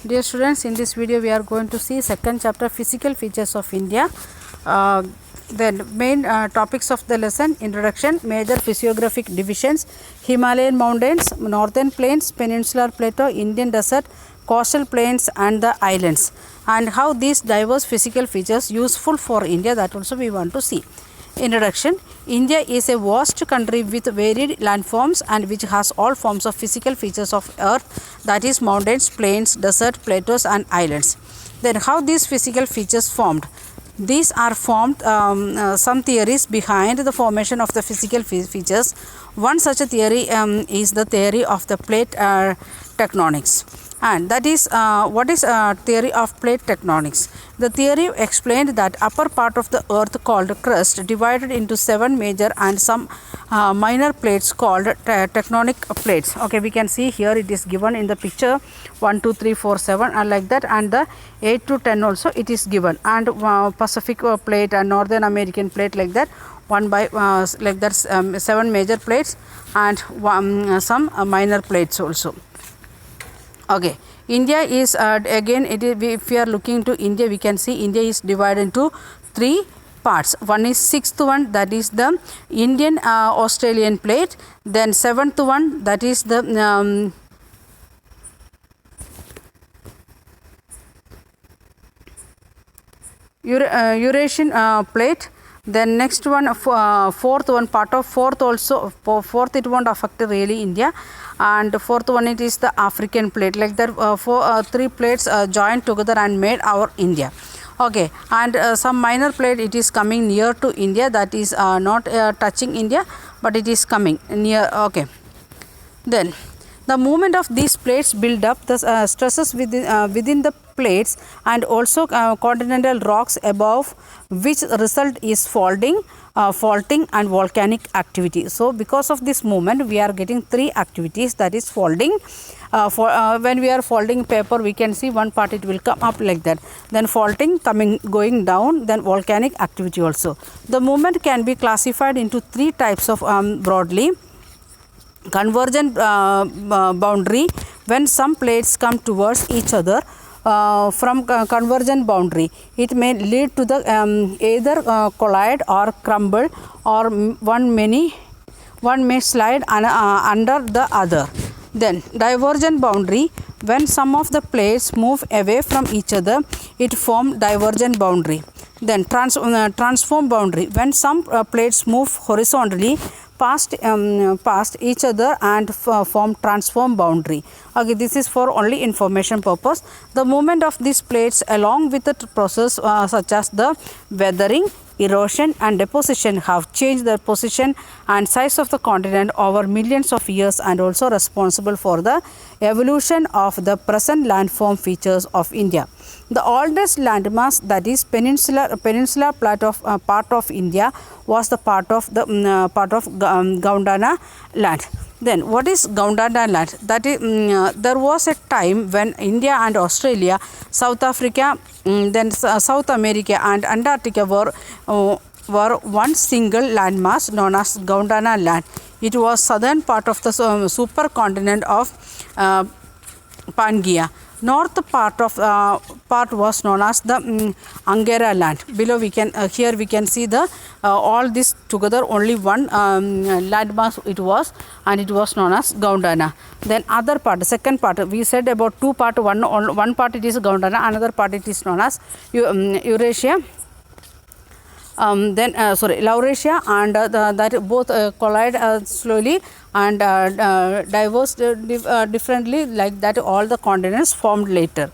Dear students, in this video we are going to see second chapter physical features of India. The main topics of the lesson: introduction, major physiographic divisions, Himalayan mountains, northern plains, peninsular plateau, Indian desert, coastal plains and the islands, and how these diverse physical features useful for India, that also we want to see. Introduction. India is a vast country with varied landforms and which has all forms of physical features of earth, that is mountains, plains, desert, plateaus and islands. Then how these physical features formed? These are formed some theories behind the formation of the physical features. One such a theory is the theory of the plate tectonics. And that is what is theory of plate tectonics? The theory explained that upper part of the earth called crust divided into 7 major and some minor plates called tectonic plates. Okay, we can see here it is given in the picture 1, 2, 3, 4, 7 and like that, and the 8 to 10 also it is given, and Pacific plate and Northern American plate like that, one by like that 7 major plates and some minor plates also. Okay, India is again it is, if we are looking to India, we can see India is divided into 3 parts. One is 6th one, that is the Indian Australian plate. Then 7th one, that is the Eurasian plate. Then next one, 4th one, part of 4th also, 4th it won't affect really India, and 4th one it is the African plate, like that 3 plates joined together and made our India. Okay, and some minor plate it is coming near to India, that is not touching India, but it is coming near. Okay, then the movement of these plates build up the stresses within the plates and also continental rocks above, which result is faulting and volcanic activity. So because of this movement we are getting 3 activities, that is folding. When we are folding paper, we can see one part it will come up like that, then faulting going down, then volcanic activity also. The movement can be classified into 3 types of broadly. Convergent boundary, when some plates come towards each other from convergent boundary, it may lead to the either collide or crumble, or one may slide under the other. Then divergent boundary, when some of the plates move away from each other, it form divergent boundary. Then transform boundary, when some plates move horizontally past each other and form transform boundary. Okay, this is for only information purpose. The movement of these plates along with the process such as the weathering, erosion and deposition have changed the position and size of the continent over millions of years, and also responsible for the evolution of the present landform features of India. The oldest landmass, that is peninsular plateau part of India, was the part of Gondwana land. Then what is Gondwana land? That is there was a time when India and Australia, South Africa, then South America and Antarctica were one single landmass known as Gondwana land. It was southern part of the supercontinent of Pangaea. North part was known as the Angara land. Below we can here we can see the all this together, only one landmass it was, and it was known as Gondwana. Then other part, second part, we said about 2 part, one part it is Gondwana, another part it is known as Eurasia. Laurasia, and that both collide slowly and diverse differently, like that all the continents formed later.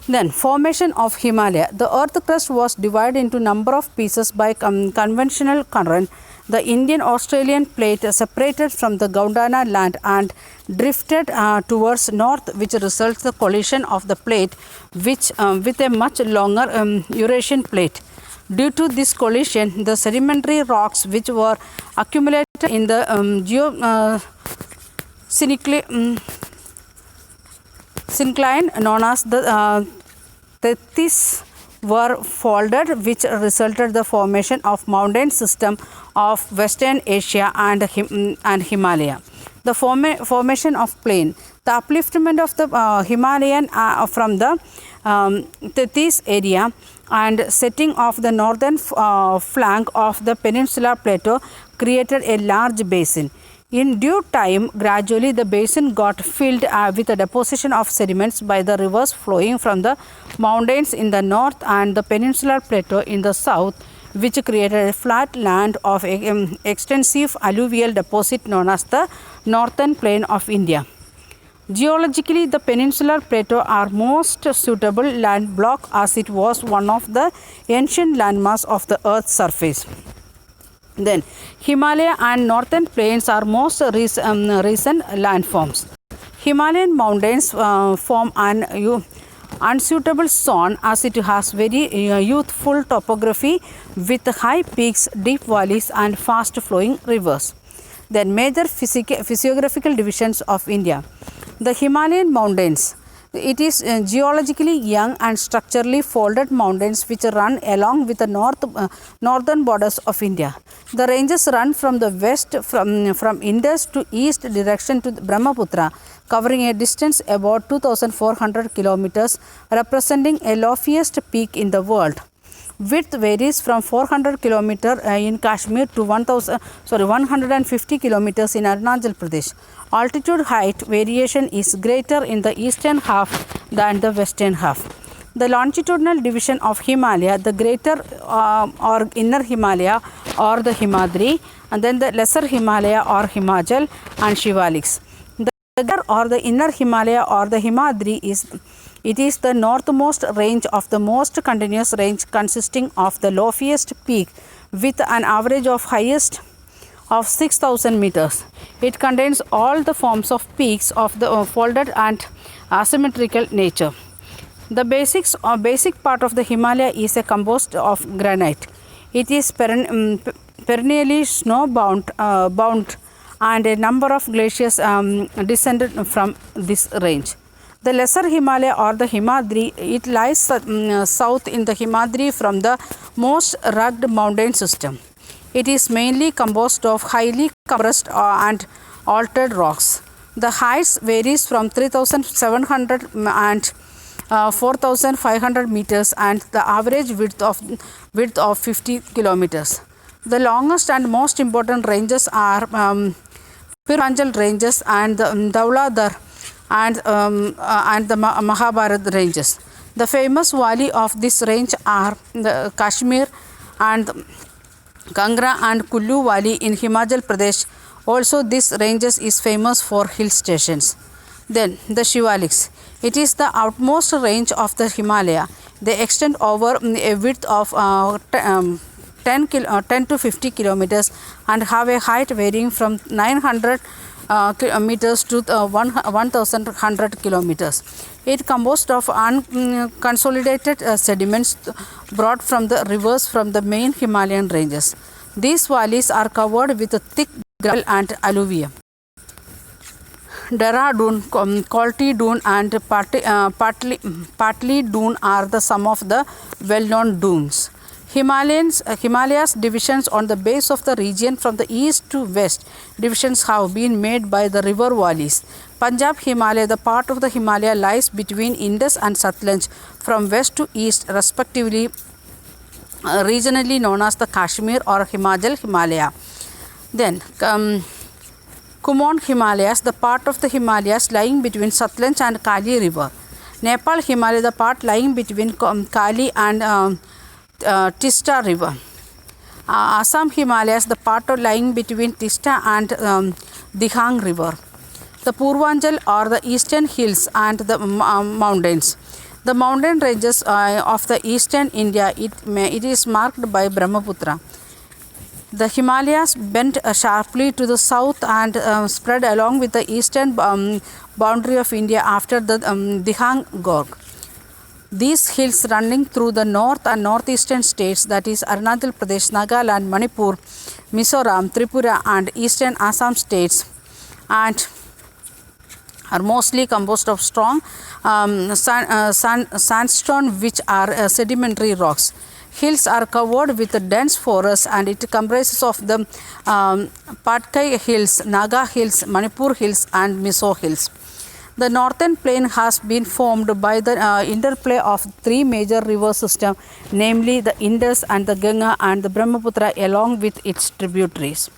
Then formation of Himalaya. The earth crust was divided into number of pieces by conventional current. The Indian Australian plate separated from the Gondwana land and drifted towards north, which results the collision of the plate which with a much longer Eurasian plate. Due to this collision, the sedimentary rocks which were accumulated in the syncline known as the Tethys were folded, which resulted the formation of mountain system of Western Asia and Himalaya. The formation of plain. The upliftment of the Himalayan from the Tethys area and setting of the northern flank of the peninsular plateau created a large basin. In due time, gradually the basin got filled with a deposition of sediments by the rivers flowing from the mountains in the north and the peninsular plateau in the south, which created a flat land of extensive alluvial deposit known as the northern plain of India. Geologically, the peninsular plateau are most suitable land block as it was one of the ancient landmass of the earth's surface. Then, Himalaya and northern plains are most recent landforms. Himalayan mountains form an unsuitable zone as it has very youthful topography with high peaks, deep valleys and fast flowing rivers. Then, major physiographical divisions of India. The Himalayan mountains. It is geologically young and structurally folded mountains which run along with the northern borders of India. The ranges run from the west from Indus to east direction to Brahmaputra, covering a distance about 2,400 kilometers, representing a loftiest peak in the world. Width varies from 400 km in Kashmir to 150 km in Arunachal Pradesh. Altitude height variation is greater in the eastern half than the western half. The longitudinal division of Himalaya, the greater or inner Himalaya or the Himadri, and then the lesser Himalaya or Himachal and Shivaliks. The greater or the inner Himalaya or the Himadri is the northmost range of the most continuous range consisting of the loftiest peak with an average of highest of 6,000 meters. It contains all the forms of peaks of the folded and asymmetrical nature. The basic part of the Himalaya is composed of granite. It is perennially snow bound and a number of glaciers descended from this range. The lesser Himalaya or the Himadri, it lies south in the Himadri from the most rugged mountain system. It is mainly composed of highly compressed and altered rocks. The heights varies from 3,700 and 4,500 meters and the average width of 50 kilometers. The longest and most important ranges are Purvanchal ranges and the Dhauladhar and the Mahabharat ranges. The famous valley of this range are the Kashmir and Kangra and Kullu Valley in Himachal Pradesh. Also, this ranges is famous for hill stations. Then the Shivaliks. It is the outmost range of the Himalaya. They extend over a width of 10 to 50 kilometers and have a height varying from 900 meters to 1,100 kilometers. It composed of unconsolidated sediments brought from the rivers from the main Himalayan ranges. These valleys are covered with thick gravel and alluvium. Dehradun, Kolti Dune and Patli Dune are some of the well-known dunes. Himalayas divisions on the base of the region from the east to west. Divisions have been made by the river valleys. Punjab Himalaya, the part of the Himalaya lies between Indus and Satluj from west to east respectively, regionally known as the Kashmir or Himachal Himalaya. Then Kumon Himalayas, the part of the Himalayas lying between Satluj and Kali river. Nepal Himalaya, the part lying between Kali and Tista river. Assam Himalayas, the part lying between Tista and Dihang river. The Purvanchal or the eastern hills and the mountains. The mountain ranges of the eastern India, it is marked by Brahmaputra. The Himalayas bend sharply to the south and spread along with the eastern boundary of India after the Dihang Gorge. These hills running through the north and northeastern states, that is Arunachal Pradesh, Nagaland, Manipur, Mizoram, Tripura and eastern Assam states, and are mostly composed of strong sandstone which are sedimentary rocks. Hills are covered with dense forests and it comprises of the Patkai Hills, Naga Hills, Manipur Hills and Mizo Hills. The northern plain has been formed by the interplay of three major river systems, namely the Indus and the Ganga and the Brahmaputra, along with its tributaries.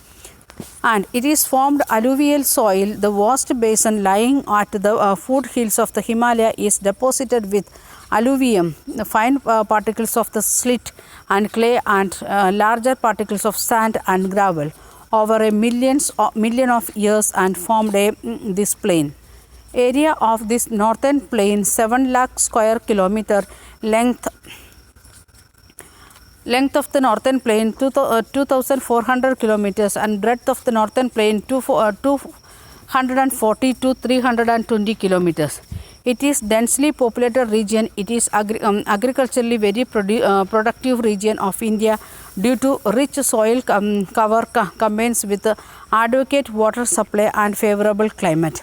And it is formed alluvial soil. The vast basin lying at the foothills of the Himalaya is deposited with alluvium, the fine particles of the slate and clay, and larger particles of sand and gravel over a million of years, and formed this plain. Area of this northern plain 7 lakh square kilometer. Length of the northern plain 2400 kilometers, and breadth of the northern plain 240 to 320 kilometers. It is densely populated region. It is agriculturally very productive region of India due to rich soil cover combines with adequate water supply and favorable climate.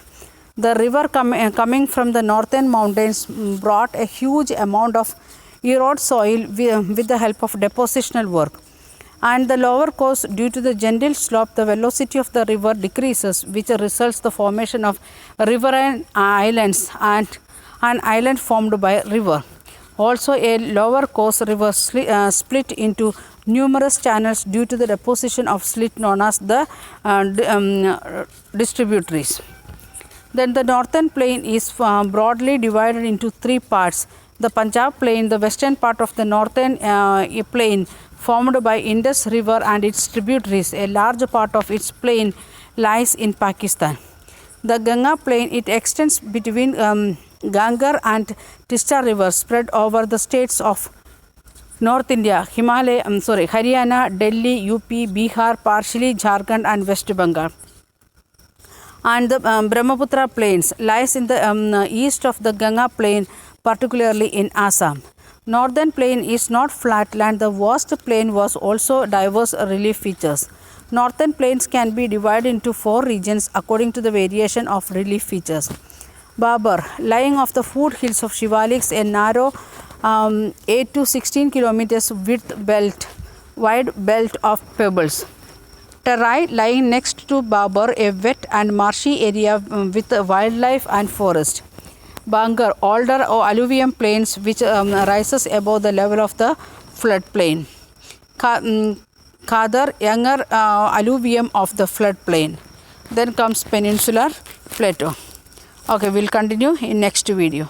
The river coming from the northern mountains brought a huge amount of erode soil with the help of depositional work. And the lower course, due to the gentle slope, the velocity of the river decreases, which results the formation of riverine islands and an island formed by river. Also, a lower course river split into numerous channels due to the deposition of slit known as the distributaries. Then the northern plain is broadly divided into three parts. The Punjab plain, the western part of the northern plain, formed by Indus River and its tributaries. A large part of its plain lies in Pakistan. The Ganga plain, it extends between Gangar and Tista rivers, spread over the states of North India, Haryana, Delhi, UP, Bihar, partially Jharkhand and West Bengal. And the Brahmaputra plains lies in the east of the Ganga plain, particularly in Assam. Northern plain is not flatland. The vast plain was also diverse relief features. Northern plains can be divided into 4 regions according to the variation of relief features. Babar, lying off the foothills of Shivaliks, a narrow 8 to 16 kilometers wide belt of pebbles. Terai, lying next to Babar, a wet and marshy area with wildlife and forest. Bangar, older or alluvium plains which rises above the level of the floodplain. Khadar, younger alluvium of the floodplain. Then comes peninsular plateau. Okay, we'll continue in next video.